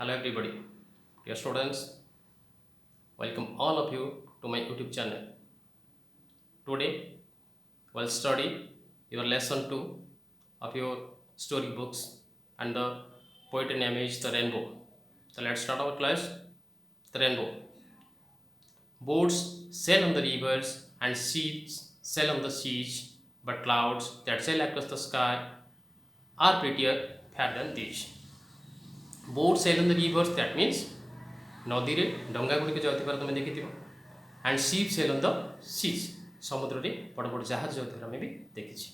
Hello everybody, dear students, welcome all of you to my YouTube channel. Today we'll study your lesson 2 of your story books and the poetry name is The Rainbow. So let's start our class. The Rainbow. Boats sail on the rivers and ships sail on the seas, but clouds that sail across the sky are prettier fair than these. Boats sail on the rivers, that means नदी रे डंगा गुड़िक जाऊर तुम देखि and ship sail on the seas समुद्र रे बड़ बड़ जहाज जाऊर आम भी देखी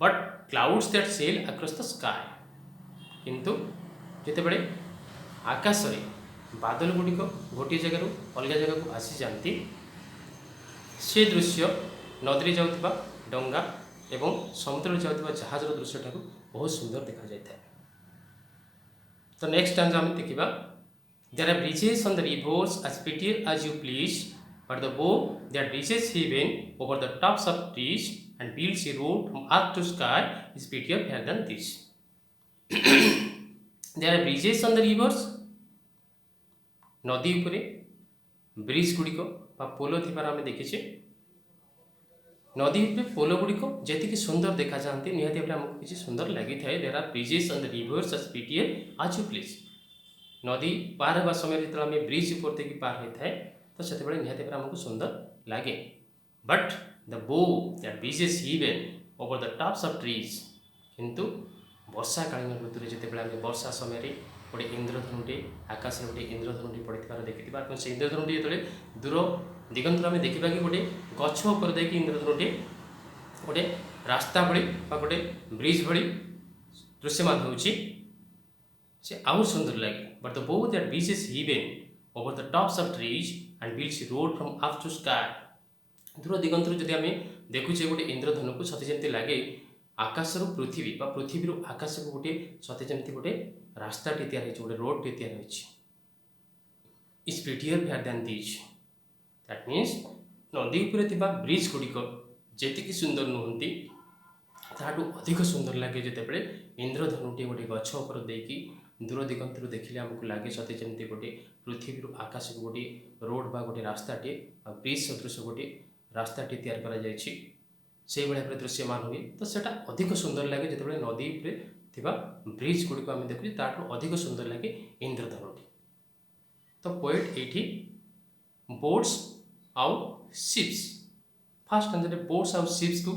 but clouds that sail across the sky किंतु जिते बड़े आकाश रे बादल गुड़िक गोटे जगार अलग जगह को भासी जाती से दृश्य नदी जाऊा डंगा एवं समुद्र जाऊा जहाज दृश्यटा बहुत सुंदर देखा जाए. तो नेक्स्ट टाइम आम देखा there are bridges on the rivers as pretty as you please, but the bow that reaches heaven over the tops of trees and builds a road from earth to sky is prettier fair than this. There are bridges on the rivers. नदी उपरे bridge गुड़िक पोल थी आम देखीचे नदी पोल गुड़िक जी सुंदर देखा जाती निहाती भाव आमको किसी सुंदर लगी थाए. There are bridges on the rivers as prettier as you please. नदी पार होगा समय जो आम ब्रिज ऊपर देखिए पार होता है तो से निहाती भाव आमको सुंदर लगे. But the bow that bridges even over the tops of trees किंतु वर्षा कालीन ऋतु जिते आम वर्षा समय गोटे इंद्रधनुटे आकाश गोटे इंद्रधनुटे पड़े देखी से इंद्रधनुटी जो दूर दिगंतर आम देखा कि गोटे गछ उपर देखिए इंद्रधनुटे गोटे रास्ता भली गोटे ब्रिज भली दृश्यमान होची से आउ सुंदर लगे. But the bow that bridges even over the tops of trees and builds road from earth to sky. दूर दिगंतर जदि आम देखुचे गोटे इंद्रधनु को सते जमी लगे आकाश पृथ्वी पृथ्वी आकाश को गोटे सते जमी गोटे रास्ताटे तैयार गोटे रोडटे तैयार होती is prettier far than these. That means नदी उपर ब्रिज गुड़िक जी सुंदर नुहति ताठू अधिक सुंदर लगे जिते इंद्रधनुटे गोटे गछ उपर देकी दूर दिगंतर देखिले आमको लगे सते जमी गोटे पृथ्वी आकाश को गोटे रोड बा गोटे रास्ताटे ब्रिज सदृश गोटे रास्ताटे तैयार करा जायछि से भाई दृश्यमान हुए. तो सेटा अधिक सुंदर लगे जिते नदी उपर ब्रिज गुड़िक आम देखुचे ताठू अधिक सुंदर लगे इंद्रधनुटी. तो पोएट ये बोट्स आउ शिप्स फास्ट आंसर बोट्स आउ शिप्स को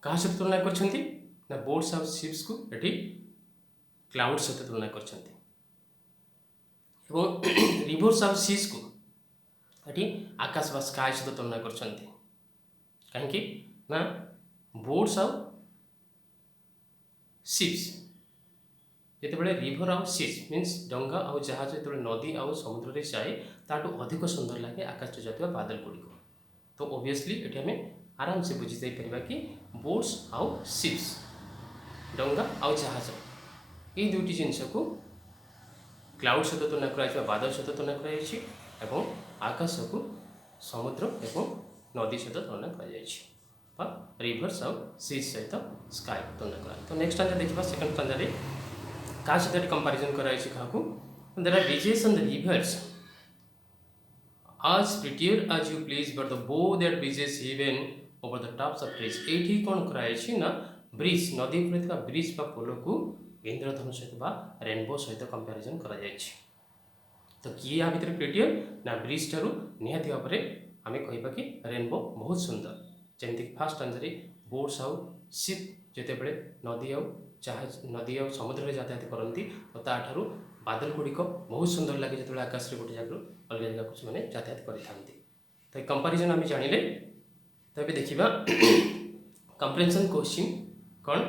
क्या सहित तुलना कर बोट्स आउ शिप्स को ये क्लाउड सहित तुलना कर रिवर्स आउ सीज को ये आकाश बा स्काय सहित तुलना कर कहीं ना बोट्स आउ शिप्स जिते रिवर आउ सीज मीन्स डंगा आउ जहाज जो नदी आउ समुद्र में जाए ताठू अधिक सुंदर लगे आकाश जाता बादल गुड़िक. तो ओबियसली ये आम आराम से बुझी जापर कि बोट्स आउ शिप्स डंगा आउ जहाज ये दुईटी जिनस को क्लाउड सहित तुलना कर बादल सहित तुलना कर आकाश को समुद्र एवं नदी सहित तुलना कर रिवर्स आउ सीज सहित स्काय तुलना कर. तो नेक्स्ट आंसर देखा सेकंड आंसर क्या सहित कंपैरिजन कराई क्या there are bridges on the rivers as prettier as you please but the bow that bridges even over the tops of trees. ये कौन कराई ना ब्रिज नदी पर ब्रिज पोल को इंद्रधनु सहित रेनबो सहित कंपैरिजन करा जायछि. तो किए या भितर प्रिटियर ना ब्रिज ठारू निहाती भाव में आम कह कि रेनबो बहुत सुंदर. जमीक फास्ट आंसर बोट्स आउ शिप जिते नदी आउ जहाज नदी आउ समुद्र यातायात करती तो ताठू बादल गुड़िक बहुत सुंदर लगे जो आकाश गोटे जगह अलग जगह को मैंने यातायात करते. तो कंपैरिजन आम जानिले. तो ये देखा कंप्रेhension क्वेश्चन कौन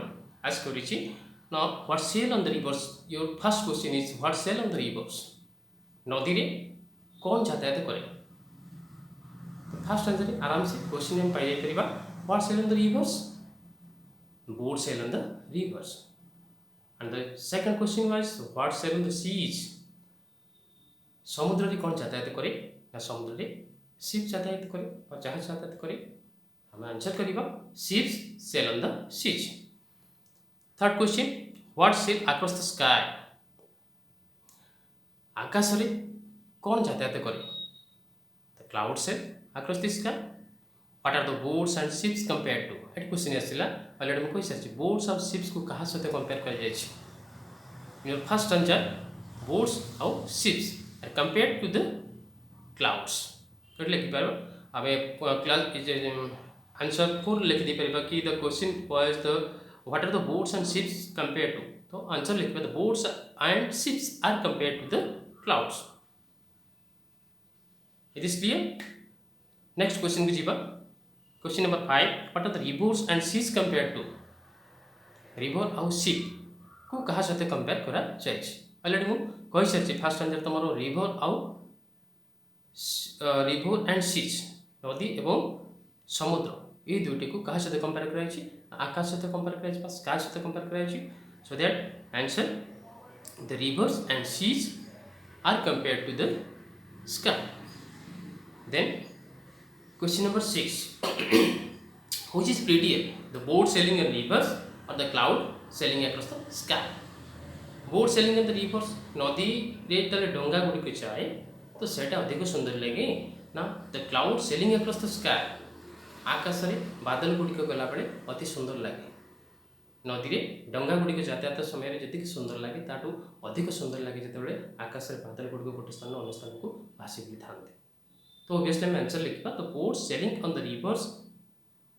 आस्क करिछि ना what sail on the rivers. Your first question is what sail on the rivers. नदी रे कौन यातायात करे. तो फर्स्ट आंसर आराम से क्वेश्चन हम पाई जाइपरिबा what sail on the rivers boat sail on the rivers. And the second question was what sail on the seas. समुद्र रे कौन यातायात करे ना समुद्र रे शिप यातायात करे और जहाज यातायात करे. हम आंसर करिबा ships sail on the seas. Third question What sail across the sky? ଆକାଶରେ କ'ଣ ଯାତାୟାତ କରେ? The cloud sail across the sky. What are the boats and ships compared to? ଏଠି କ୍ୱେଶ୍ଚିନ୍ ଆସିଲା ଅଲରେଡ଼ି ମୁଁ କହିସାରିଛି ବୋଟ୍ସ ଆଉ ସିପ୍ସକୁ କାହା ସହିତ କମ୍ପେୟାର କରାଯାଇଛି? Your first answer boats ଆଉ ships are compared to the clouds. ଏଠି ଲେଖିପାରିବ ଆମେ आंसर 4 लिख दी परिबा कि the question was the what are the boats and ships compare to तो आंसर लिखबा the boats and ships are compare to the clouds it is clear next question को जीवा question number 5 what are the rivers and seas compare to river आउ ship को कहा साथे compare करा जाय छी ऑलरेडी मु कहि सारछि फर्स्ट आंसर तमरो रिवर एंड सीज नदी एवं समुद्र ये दुईटी को कहा साथ कंपेयर कराई आकाश साथ कंपेयर कराई स्काई साथ कंपेयर कराई so that answer the rivers and seas are compare to the sky then question number 6 which is prettier the boat sailing in rivers or the cloud sailing across the sky boat sailing in the rivers नदी रे तले डोंगा गुडी के जाए तो सेटा अधिक सुंदर लगे ना the cloud sailing across the sky आकाश रे बादल गुड़िक गला बेले अति सुंदर लगे नदी रे डंगा गुड़िक यातायात समय जी सुंदर लगे ताठू अधिक सुंदर लगे जो आकाश रे बादल गुड़िक गोटे स्थान अन्य स्थान को भासी बुली था तो ओबियसली हम आंसर लिखा तो boat sailing on the rivers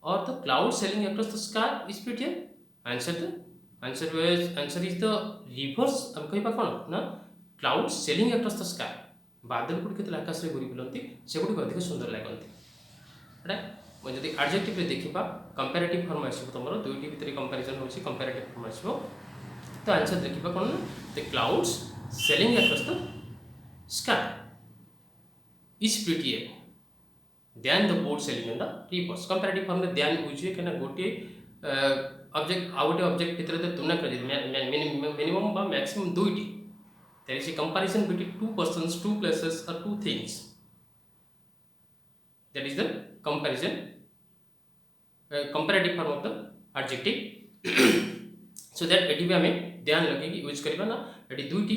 or the cloud sailing across the sky is prettier answer is the rivers हम कहबा कोन ना cloud sailing across the sky बादल गुड़िक आकाश रे घूरी बुलंती से गुड़िक अधिक सुंदर लगती राइट जब एडजेक्टिव देखा कंपेरेटिव फॉर्म आसो तुम दुईटी भितर कंपेरिजन हो कंपेरेटिव फॉर्म आसो तो आंसर देखा कौन ना the clouds sailing across the sky is prettier than the boat sailing in the rivers comparative form में देन यूज हुए कहीं गोटे ऑब्जेक्ट आउ गोटे ऑब्जेक्ट भितर तुलना कर मिनिमम बा मैक्सिमम दुईटी there is a comparison between two persons two places or two things that is the comparison comparative form of the adjective so that एटी भी हमें ध्यान लगे कि यूज करबा ना एटी दुईटी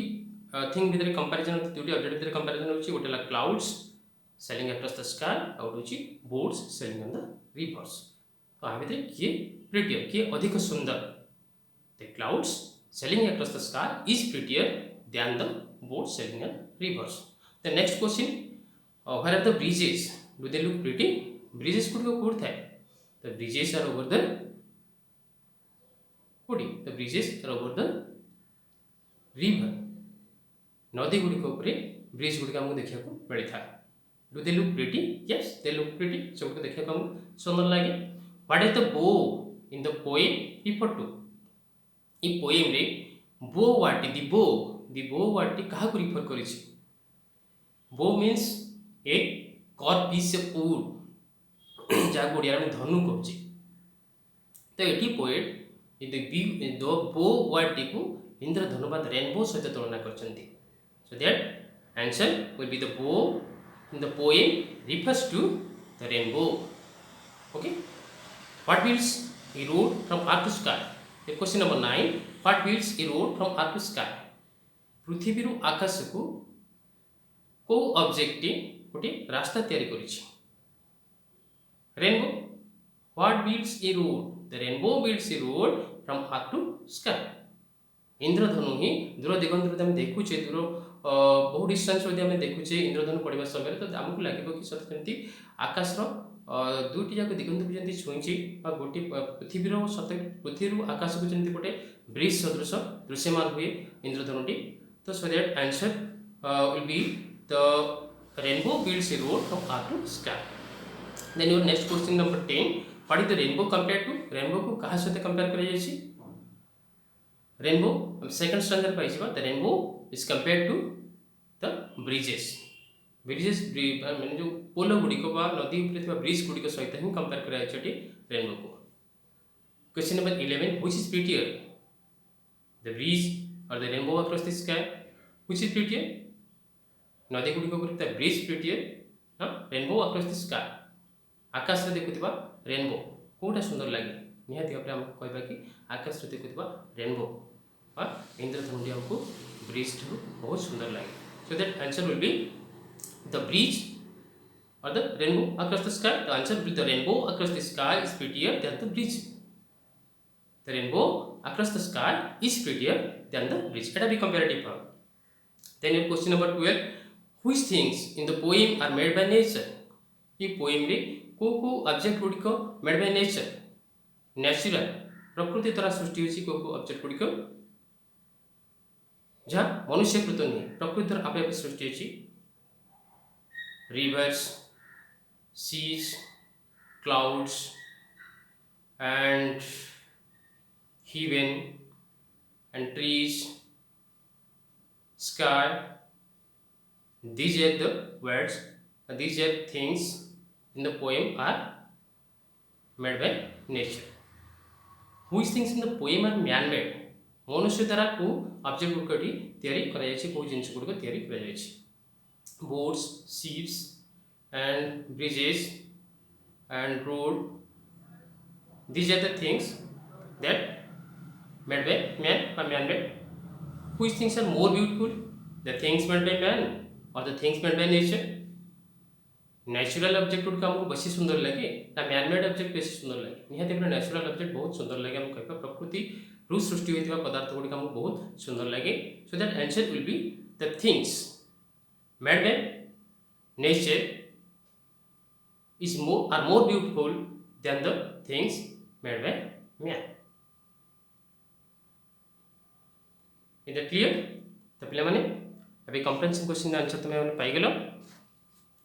थिंग भीतर कंपैरिजन दुईटी ऑब्जेक्ट भीतर कंपैरिजन होची गोटे ला clouds sailing across the sky और होची boats sailing on the rivers तो आ भीतर किए प्रीटियर किए अधिक सुंदर the clouds sailing across the sky is prettier than the boats sailing on rivers the next question where are the bridges do they look pretty bridges could go good થાય the bridges are over the कोडी the bridges are over the river नदी गुडी को ऊपर bridge गुडी हमको देखिया को मिली था do they look pretty yes they look pretty सब को देखिया को हमको सुंदर लागे what is the bow in the poem refer to E poem रे bow वाटी the bow वाटी कहा को रिफर करी छी bow means a और पीस वुड जहाँ ओडिया में धनु कहूँ तो ये पोएट दो बो वर्ड को इंद्रधनु बा रेनबो सहित तुलना कर so that answer will be the bow in the poem refers to the rainbow okay what builds a road from earth to sky question number 9 what builds a road from earth to sky पृथ्वी रु आकाश को को object गोटे रास्ता तैयारी करिछि rainbow what builds a road the rainbow builds a road from earth to sky इंद्रधनु ही दूर दिगंत हम देखुचे दूर बहु डिस्टेंस हम देखुचे इंद्रधनु पड़वा समय तो आमको लगे कि सत जमी आकाश दुईटी जाक दिगंत को जमी छुई गोटे पृथ्वी सत पृथ्वी आकाश को जमी गोटे ब्रिज सदृश दृश्यमान हुए इंद्रधनुटी तो सो that answer will be the rainbow builds a road from earth to sky then your next question number 10 what is the rainbow compared to rainbow को कहा साथे कंपेयर करै जाय छी rainbow हम सेकंड स्टैंडर्ड पाइ छिबा the rainbow is compared to the bridges माने जो पोलो गुडी को बा नदी ऊपर थिबा ब्रिज गुडी को सहित ही कंपेयर करै छटी रेनबो को question number 11 which is prettier the bridge or the rainbow across the sky which is prettier नदी गुडी को ऊपर ब्रिज प्रीटियर हां रेनबो अक्रॉस द स्काई आकाश रे देखुथिबा रेनबो कोटा सुंदर लागे निहाती आपले हम कहबा कि आकाश रे देखुथिबा रेनबो इंद्रधनुटी हमको ब्रिज ठू बहुत सुंदर लगे. So that answer will be the bridge or the rainbow across the sky. The answer will be the rainbow across the sky is prettier than the bridge. The rainbow across the sky is prettier than the bridge. It will be comparative form. Then in question number 12, which things in the poem are made by nature? ये poem रे को object गुड़िक made by nature natural प्रकृति द्वारा सृष्टि होची को object गुड़िक जहाँ मनुष्यकृत नुहे प्रकृति द्वारा आपे आपे सृष्टि होची rivers seas clouds and heaven and trees sky. These are the words, these are things in the poem are made by nature. Which things in the poem are man made? मनुष्य द्वारा को ऑब्जेक्ट गुड़िकटी तैयारी करा जायछि को जिनिस गुड़िक तैयारी करा जायछि boats ships and bridges and road. These are the things that made by man or man made. Which things are more beautiful, the things made by man or the things made by nature? Natural object गुड़िक आमको बेसी सुंदर लगे ना man made object बेसी सुंदर लगे निहाती भाव नेचुरल ऑब्जेक्ट बहुत सुंदर लगे हम कहबा प्रकृति रु सृष्टि होइतिबा पदार्थ गुड़िक आमको बहुत सुंदर लगे. सो that answer will be the things made by nature is more beautiful than the things made by man. Is that clear? तो पिला माने अभी कॉम्प्रिहेंशन क्वेश्चन आंसर तुम मैंने पाई गेलो.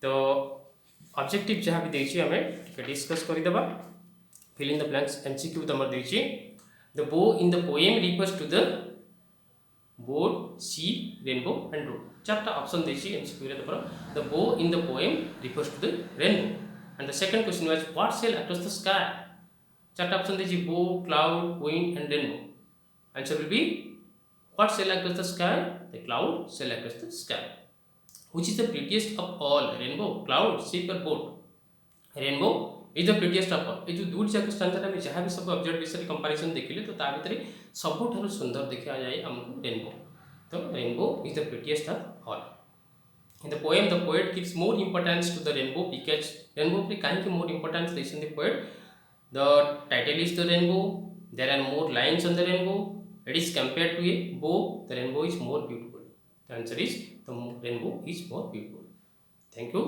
तो ऑब्जेक्टिव जहाँ भी देछि हमें डिस्कस कर देबा. Fill in the blanks MCQ तमर देछि the bow in the poem refers to the boat sea rainbow and road. चारटा ऑप्शन देछि एमसीक्यू रे तपर the bow in the poem refers to the rainbow and the second question was what sail across the sky. चारटा option देछि bow cloud wind and rainbow. Answer will be what sail across the sky? The cloud sail across the sky. Which is the prettiest of all? Rainbow, cloud, ship or boat? Rainbow is the prettiest of all. ये जो दूर जाकर standard में जहाँ भी सब object विषय comparison देखिले तो ता भितर सबुठारु सुंदर देखा जाए हमको रेनबो. तो rainbow is the prettiest of all. In the poem, the poet gives more importance to the rainbow because rainbow पे काहे की more importance देशन the poet. The title is the rainbow. There are more lines on the rainbow. It is compared to a bow. The rainbow is more beautiful. The answer is the rainbow is more beautiful. Thank you.